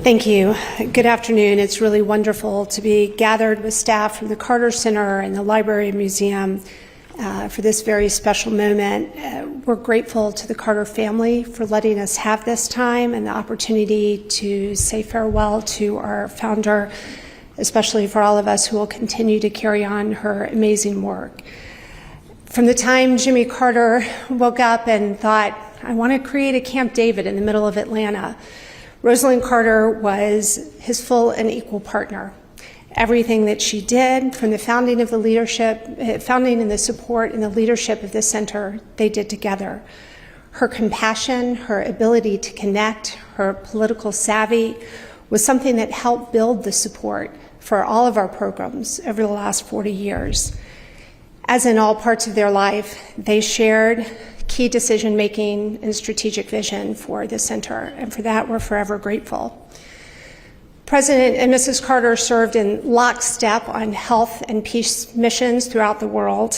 Thank you. Good afternoon. It's really wonderful to be gathered with staff from the Carter Center and the Library and Museum for this very special moment. We're grateful to the Carter family for letting us have this time and the opportunity to say farewell to our founder, especially for all of us who will continue to carry on her amazing work. From the time Jimmy Carter woke up and thought, I want to create a Camp David in the middle of Atlanta, Rosalynn Carter was his full and equal partner. Everything that she did, from the founding of the leadership, founding and the support and the leadership of this center, they did together. Her compassion, her ability to connect, her political savvy was something that helped build the support for all of our programs over the last 40 years. As in all parts of their life, they shared key decision-making and strategic vision for the center, and for that we're forever grateful. President and Mrs. Carter served in lockstep on health and peace missions throughout the world.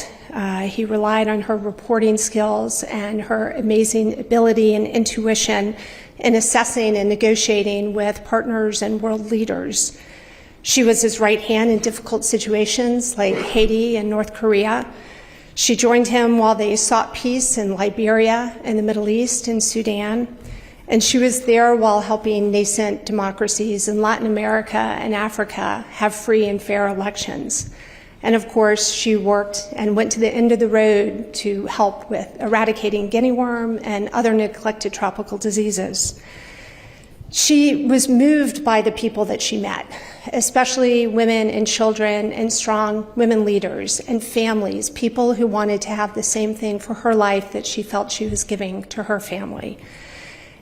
He relied on her reporting skills and her amazing ability and intuition in assessing and negotiating with partners and world leaders. She was his right hand in difficult situations like Haiti and North Korea. She joined him while they sought peace in Liberia and the Middle East and Sudan. And she was there while helping nascent democracies in Latin America and Africa have free and fair elections. And of course, she worked and went to the end of the road to help with eradicating guinea worm and other neglected tropical diseases. She was moved by the people that she met, especially women and children and strong women leaders and families, people who wanted to have the same thing for her life that she felt she was giving to her family.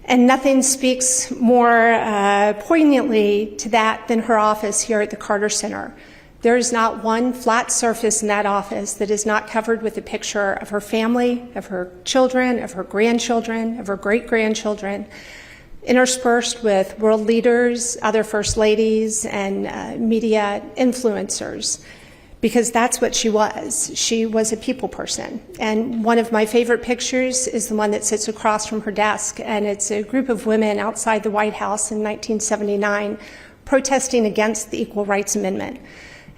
And nothing speaks more poignantly to that than her office here at the Carter Center. There is not one flat surface in that office that is not covered with a picture of her family, of her children, of her grandchildren, of her great-grandchildren, interspersed with world leaders, other first ladies, and media influencers, because that's what she was. She was a people person. And one of my favorite pictures is the one that sits across from her desk, and it's a group of women outside the White House in 1979 protesting against the Equal Rights Amendment.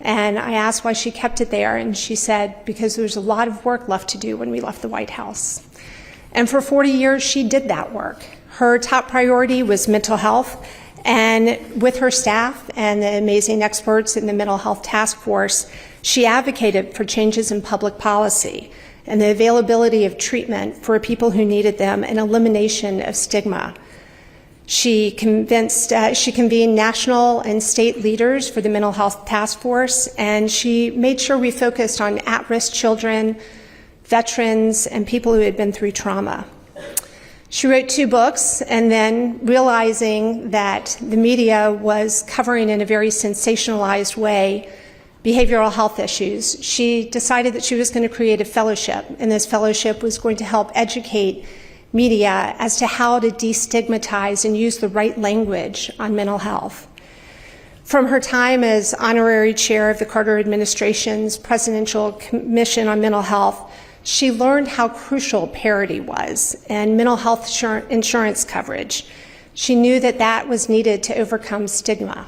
And I asked why she kept it there, and she said, because there was a lot of work left to do when we left the White House. And for 40 years, she did that work. Her top priority was mental health, and with her staff and the amazing experts in the Mental Health Task Force, she advocated for changes in public policy and the availability of treatment for people who needed them and elimination of stigma. She convened national and state leaders for the Mental Health Task Force, and she made sure we focused on at-risk children, veterans, and people who had been through trauma. She wrote 2 books, and then realizing that the media was covering in a very sensationalized way behavioral health issues, she decided that she was going to create a fellowship, and this fellowship was going to help educate media as to how to destigmatize and use the right language on mental health. From her time as honorary chair of the Carter administration's Presidential Commission on Mental Health, she learned how crucial parity was and mental health insurance coverage. She knew that that was needed to overcome stigma.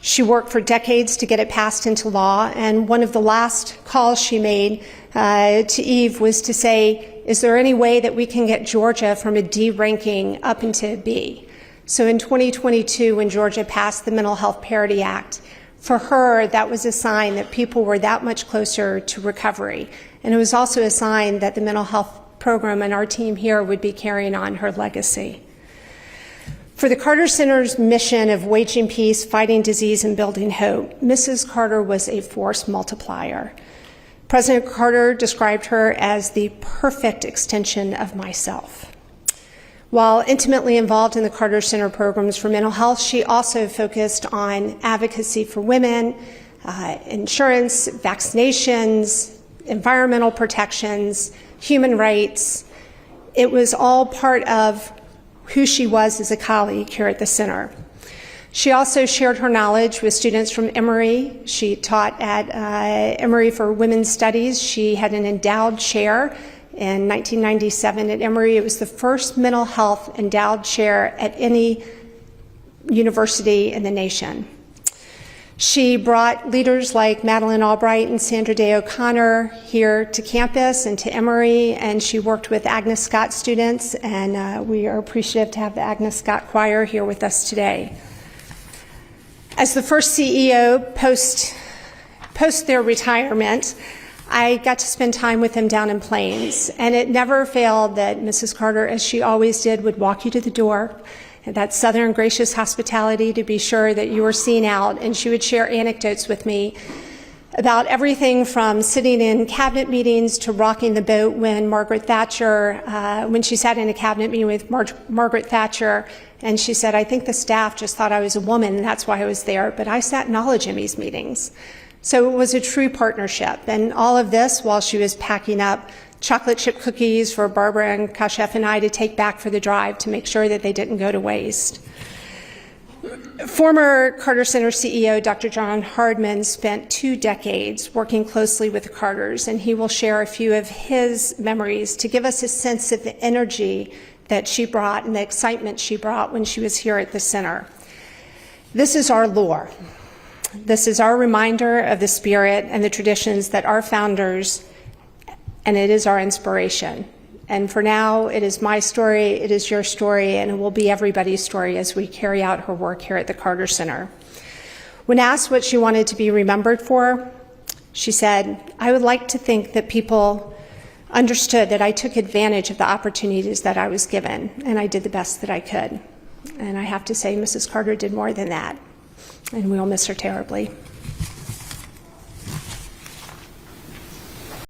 She worked for decades to get it passed into law, and one of the last calls she made to Eve was to say, is there any way that we can get Georgia from a D ranking up into a B? So in 2022, when Georgia passed the Mental Health Parity Act, for her, that was a sign that people were that much closer to recovery. And it was also a sign that the mental health program and our team here would be carrying on her legacy. For the Carter Center's mission of waging peace, fighting disease, and building hope, Mrs. Carter was a force multiplier. President Carter described her as the perfect extension of myself. While intimately involved in the Carter Center programs for mental health, she also focused on advocacy for women, insurance, vaccinations, environmental protections, human rights. It was all part of who she was as a colleague here at the center. She also shared her knowledge with students from Emory. She taught at Emory for Women's Studies. She had an endowed chair in 1997 at Emory. It was the first mental health endowed chair at any university in the nation. She brought leaders like Madeleine Albright and Sandra Day O'Connor here to campus and to Emory, and she worked with Agnes Scott students, and we are appreciative to have the Agnes Scott Choir here with us today. As the first CEO post their retirement, I got to spend time with them down in Plains, and it never failed that Mrs. Carter, as she always did, would walk you to the door, and that Southern gracious hospitality to be sure that you were seen out, and she would share anecdotes with me about everything from sitting in cabinet meetings to rocking the boat when Margaret Thatcher, when she sat in a cabinet meeting with Margaret Thatcher, and she said, "I think the staff just thought I was a woman, and that's why I was there, but I sat in all of Jimmy's meetings." So it was a true partnership, and all of this while she was packing up chocolate chip cookies for Barbara and Kashef and I to take back for the drive to make sure that they didn't go to waste. Former Carter Center CEO Dr. John Hardman spent 2 decades working closely with the Carters, and he will share a few of his memories to give us a sense of the energy that she brought and the excitement she brought when she was here at the center. This is our lore. This is our reminder of the spirit and the traditions that our founders, and it is our inspiration. And for now, it is my story, it is your story, and it will be everybody's story as we carry out her work here at the Carter Center. When asked what she wanted to be remembered for, she said, "I would like to think that people understood that I took advantage of the opportunities that I was given, and I did the best that I could." And I have to say, Mrs. Carter did more than that, and we'll miss her terribly.